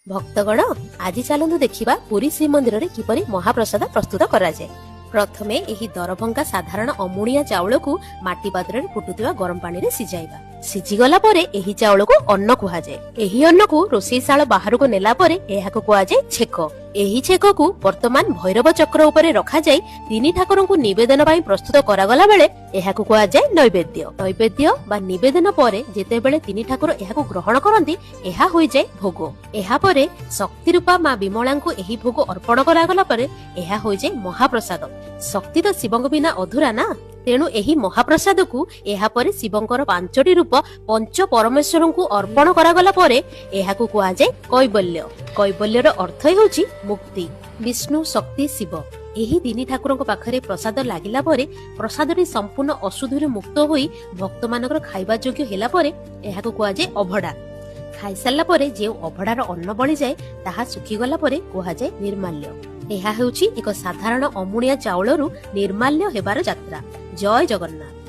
भक्तगण आज चलतु देखिबा पुरी श्रीमंदिर रे किपरि महाप्रसाद प्रस्तुत करा जाय। प्रथमे एही दरभंगा साधारण अमुणिया चाउल को माटी पात्र रे फुटुथिबा गरम पानी रे सिजाइबा। सिजिगला परे एही चाउल को अन्न कुहा जाय। एही अन्न को रोषेईशाला बाहर को नेला परे एहाको कुहा जाय छेक। एही छेक को वर्तमान भैरव चक्र उपरे रखा जाय तिनी ठाकुर को निवेदन पई प्रस्तुत करागला बेले एहाको कुहा जाय नैवेद्य। नैवेद्य बा निवेदन परे जेते बेले तिनी ठाकुर एहाको ग्रहण करंती एहा होई जाय भोग। एहा परे शक्ति रूपा मा विमला को एही भोग अर्पण करागला परे एहा होई जाय महाप्रसाद। शक्ति तो शिवंग बिना अधूरा ना, तेणु एही महाप्रसाद को एहा परे शिवंकर पांचटी रूप पंच परमेश्वर को अर्पण करागला परे एहाको कुहा जाय कैवल्य। कैवल्यर अर्थ हेउची मुक्ति। विष्णु शक्ति शिव एही तिनी ठाकुरଙ୍କ पाखरे प्रसाद लागिला परे प्रसादटी संपूर्ण अशुद्धिरु मुक्त होई भक्त मानकर खाइबा योग्य हेला परे एहाको कुहा जाय अभडा। खाइ सारला परे जे अभडार अन्न बळी जाय ताहा सुखी गला परे कुहा जाय निर्माल्य। एहा हेउची एक साधारण अमुणिया चाउलरू निर्माल्य हेबार यात्रा। जय जगन्नाथ।